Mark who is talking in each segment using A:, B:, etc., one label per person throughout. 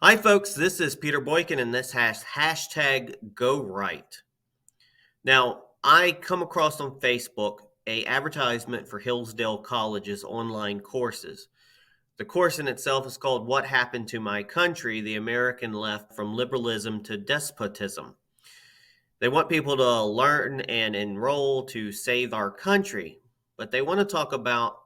A: Hi, folks. This is Peter Boykin, and this has hashtag Go Right. Now, I come across on Facebook a advertisement for Hillsdale College's online courses. The course in itself is called "What Happened to My Country: The American Left from Liberalism to Despotism." They want people to learn and enroll to save our country, but they want to talk about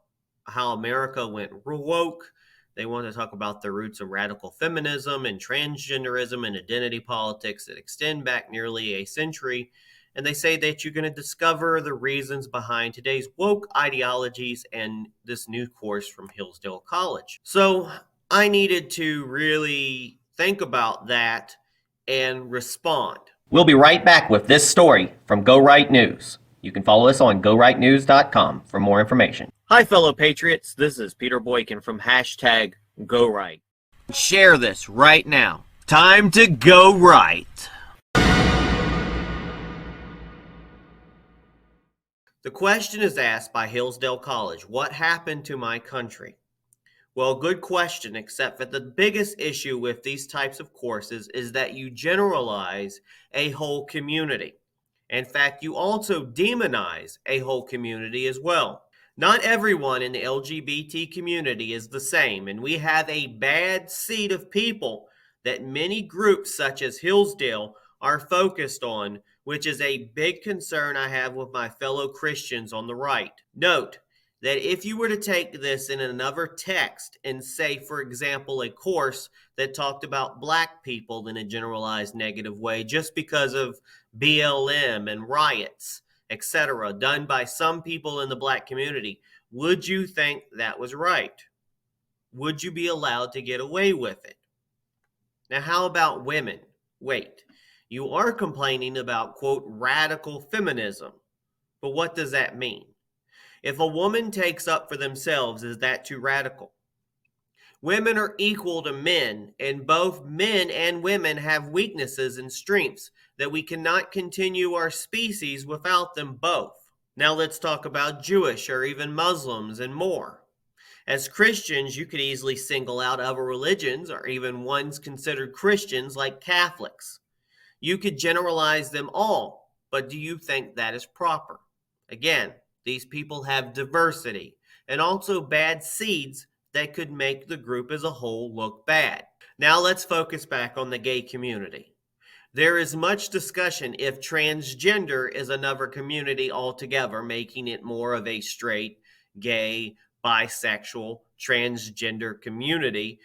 A: how America went woke. They want to talk about the roots of radical feminism and transgenderism and identity politics that extend back nearly a century. And they say that you're going to discover the reasons behind today's woke ideologies and this new course from Hillsdale College. So I needed to really think about that and respond.
B: We'll be right back with this story from Go Right News. You can follow us on GoRightNews.com for more information.
A: Hi, fellow patriots. This is Peter Boykin from hashtag Go Right. Share this right now. Time to go right. The question is asked by Hillsdale College: what happened to my country? Well, good question, except that the biggest issue with these types of courses is that you generalize a whole community. In fact, you also demonize a whole community as well. Not everyone in the LGBT community is the same, and we have a bad seed of people that many groups such as Hillsdale are focused on, which is a big concern I have with my fellow Christians on the right. Note that if you were to take this in another text and say, for example, a course that talked about black people in a generalized negative way just because of BLM and riots, etc., done by some people in the black community, would you think that was right? Would you be allowed to get away with it? Now, how about women? Wait, you are complaining about, quote, radical feminism. But what does that mean? If a woman takes up for themselves, is that too radical? Women are equal to men, and both men and women have weaknesses and strengths that we cannot continue our species without them both. Now let's talk about Jewish or even Muslims and more. As Christians, you could easily single out other religions or even ones considered Christians like Catholics. You could generalize them all, but do you think that is proper? Again, these people have diversity and also bad seeds that could make the group as a whole look bad. Now let's focus back on the gay community. There is much discussion if transgender is another community altogether, making it more of a straight, gay, bisexual, transgender community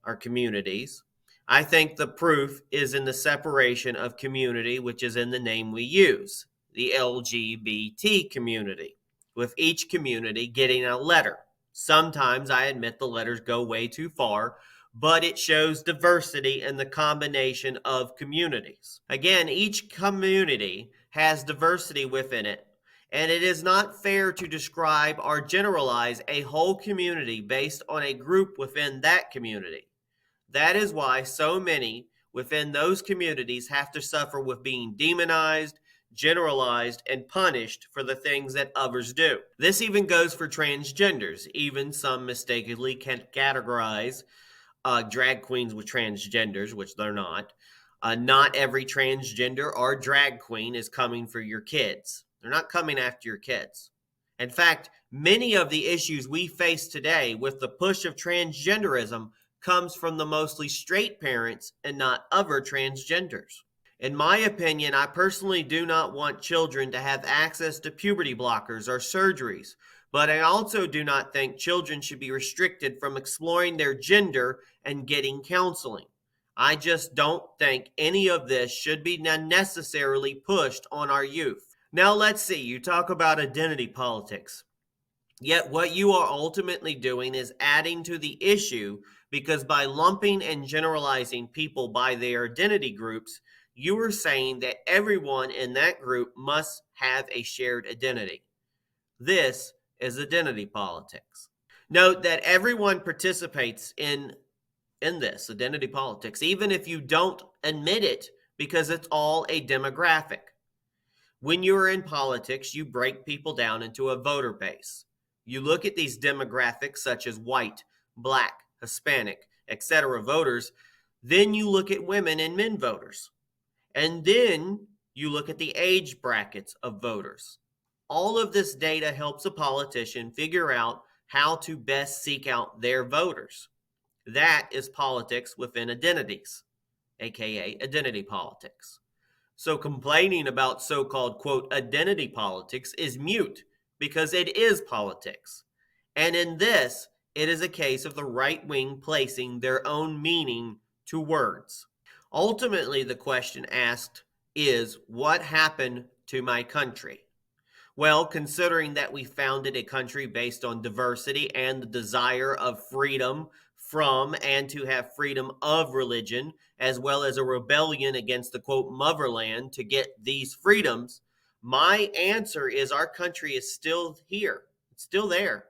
A: or communities. I think the proof is in the separation of community, which is in the name we use, the LGBT community, with each community getting a letter. Sometimes I admit the letters go way too far, but it shows diversity in the combination of communities. Again, each community has diversity within it, and it is not fair to describe or generalize a whole community based on a group within that community. That is why so many within those communities have to suffer with being demonized, generalized, and punished for the things that others do. This even goes for transgenders. Even some mistakenly can categorize drag queens with transgenders, which they're not. Not every transgender or drag queen is coming for your kids. They're not coming after your kids. In fact, many of the issues we face today with the push of transgenderism comes from the mostly straight parents and not other transgenders. In my opinion, I personally do not want children to have access to puberty blockers or surgeries, but I also do not think children should be restricted from exploring their gender and getting counseling. I just don't think any of this should be unnecessarily pushed on our youth. Now let's see, you talk about identity politics. Yet what you are ultimately doing is adding to the issue, because by lumping and generalizing people by their identity groups, you are saying that everyone in that group must have a shared identity. This is identity politics. Note that everyone participates in this identity politics, even if you don't admit it, because it's all a demographic. When you're in politics, you break people down into a voter base. You look at these demographics such as white, black, Hispanic, etc. voters. Then you look at women and men voters. And then you look at the age brackets of voters. All of this data helps a politician figure out how to best seek out their voters. That is politics within identities, aka identity politics. So complaining about so-called, quote, identity politics is mute because it is politics. And in this, it is a case of the right wing placing their own meaning to words. Ultimately, the question asked is, what happened to my country? Well, considering that we founded a country based on diversity and the desire of freedom from and to have freedom of religion, as well as a rebellion against the quote motherland to get these freedoms, my answer is our country is still here. It's still there.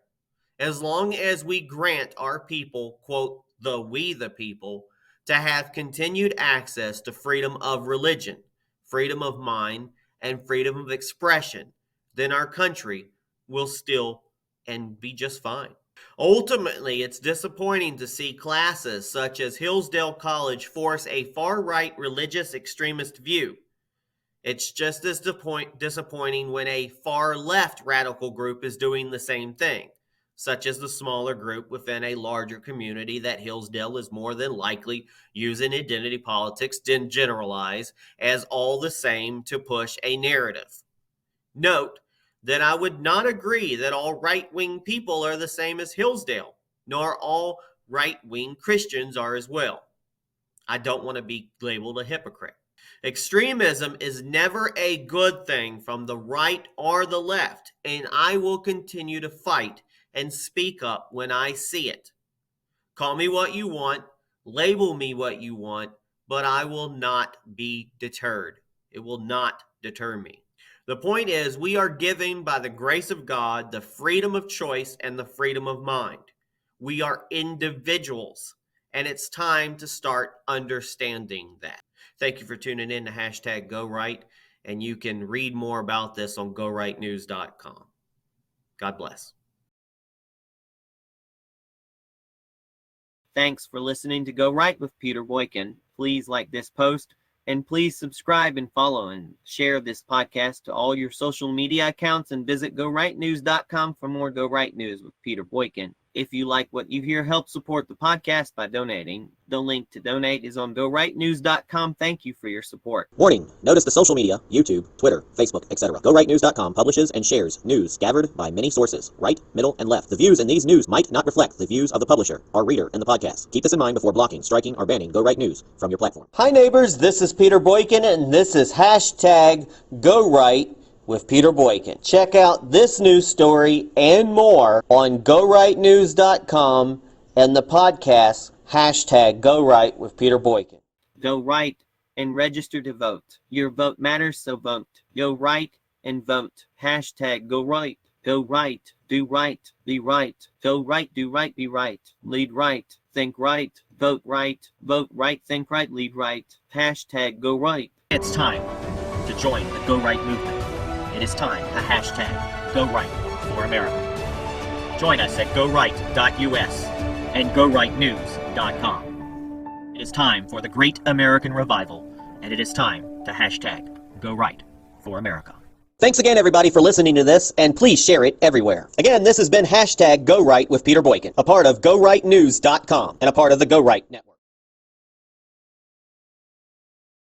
A: As long as we grant our people, quote, we the people, to have continued access to freedom of religion, freedom of mind, and freedom of expression, then our country will still and be just fine. Ultimately, it's disappointing to see classes such as Hillsdale College force a far-right religious extremist view. It's just as disappointing when a far-left radical group is doing the same thing, such as the smaller group within a larger community that Hillsdale is more than likely using identity politics to generalize as all the same to push a narrative. Note that I would not agree that all right-wing people are the same as Hillsdale, nor all right-wing Christians are as well. I don't want to be labeled a hypocrite. Extremism is never a good thing from the right or the left, and I will continue to fight and speak up when I see it. Call me what you want, label me what you want, but I will not be deterred. It will not deter me. The point is, we are given by the grace of God the freedom of choice and the freedom of mind. We are individuals, and it's time to start understanding that. Thank you for tuning in to #GoRight, and you can read more about this on GoRightNews.com. God bless.
B: Thanks for listening to Go Right with Peter Boykin. Please like this post, and please subscribe and follow and share this podcast to all your social media accounts, and visit GoRightNews.com for more Go Right News with Peter Boykin. If you like what you hear, help support the podcast by donating. The link to donate is on GoRightNews.com. Thank you for your support.
C: Warning. Notice the social media, YouTube, Twitter, Facebook, etc. GoRightNews.com publishes and shares news gathered by many sources, right, middle, and left. The views in these news might not reflect the views of the publisher or reader in the podcast. Keep this in mind before blocking, striking, or banning Go Right News from your platform.
D: Hi neighbors, this is Peter Boykin, and this is #GoRight with Peter Boykin. Check out this news story and more on GoRightNews.com and the podcast #GoRight with Peter Boykin.
B: Go right and register to vote. Your vote matters, so vote. Go right and vote. #GoRight. Go right. Do right. Be right. Go right. Do right. Be right. Lead right. Think right. Vote right. Vote right. Think right. Lead right. #GoRight. It's time to join the Go Right movement. It is time to #Go Right for America. Join us at GoRight.us and GoRightNews.com. It is time for the Great American Revival, and it is time to #Go Right for America.
C: Thanks again, everybody, for listening to this, and please share it everywhere. Again, this has been #GoRight with Peter Boykin, a part of GoRightNews.com and a part of the Go Right Network.